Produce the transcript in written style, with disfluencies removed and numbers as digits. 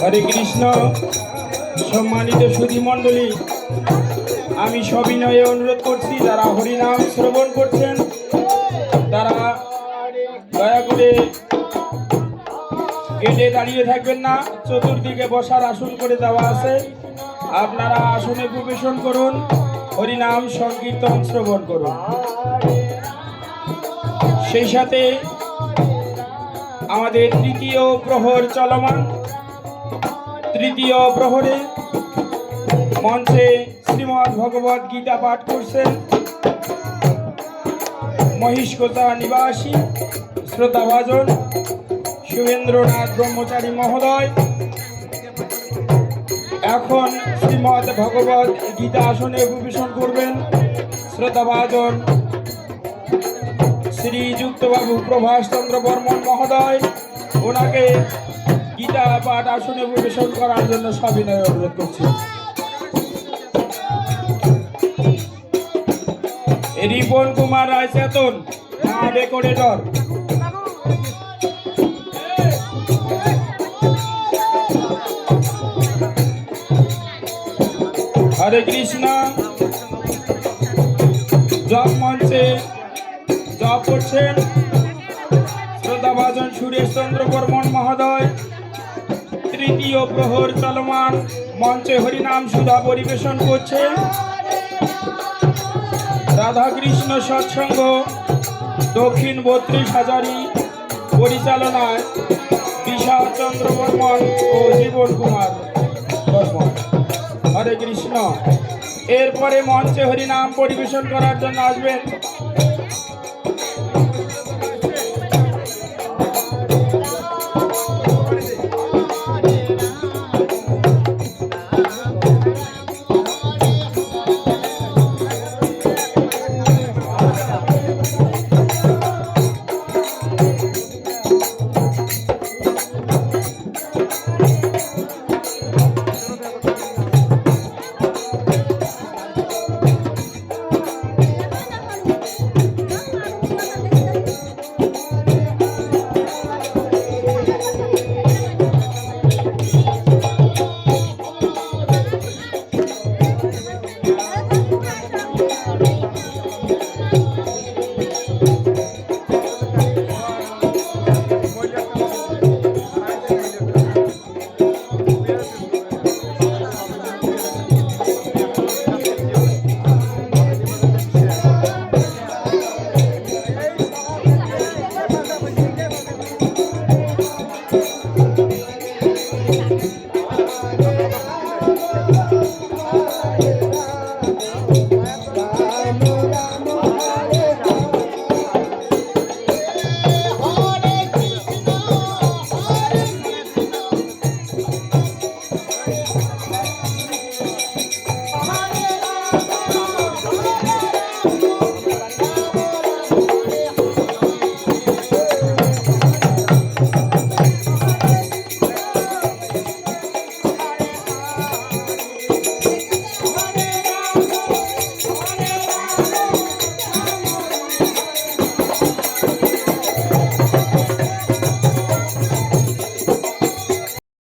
হরে কৃষ্ণ। সম্মানিত সুধী মণ্ডলী, আমি সবিনয়ে অনুরোধ করছি যারা হরিনাম শ্রবণ করছেন তারা দয়া করে গেটে দাঁড়িয়ে থাকবেন না, চতুর্দিকে বসার আসন করে দেওয়া আছে, আপনারা আসনে প্রবেশন করুন, হরিনাম সংকীর্তন শ্রবণ করুন। সেই সাথে আমাদের তৃতীয় প্রহর চলমান। তৃতীয় প্রহরে মঞ্চে শ্রীমদ্ ভগবদ গীতা পাঠ করছেন মহিষকোটা নিবাসী শ্রোতাভাজন শুভেন্দ্রনাথ ব্রহ্মচারী মহোদয়। এখন শ্রীমদ্ ভগবদ গীতা আসনে পরিবেশন করবেন শ্রোতাভাজন শ্রীযুক্তবাবু প্রভাস চন্দ্র বর্মন মহোদয়। ওনাকে গীতা পাঠ আসনে পরিবেশন করার জন্য সবিনয় অনুরোধ করছি। রিপন কুমার রায় চেতন, ডেকোরেটর। হরে কৃষ্ণ। জপ মঞ্চে জপ করছেন শ্রোতাভাজন সুরেশ চন্দ্র বর্মন মহোদয়। তৃতীয় প্রহর চলমান, মঞ্চে হরিনাম সুধা পরিবেশন করছে রাধাকৃষ্ণ সৎসঙ্গ দক্ষিণ 32 হাজারি পরিচালনায় বিশাল চন্দ্র বর্মন ও জীবন কুমার বর্মন। হরে কৃষ্ণ। এরপরে মঞ্চে হরিনাম পরিবেশন করার জন্য আসবেন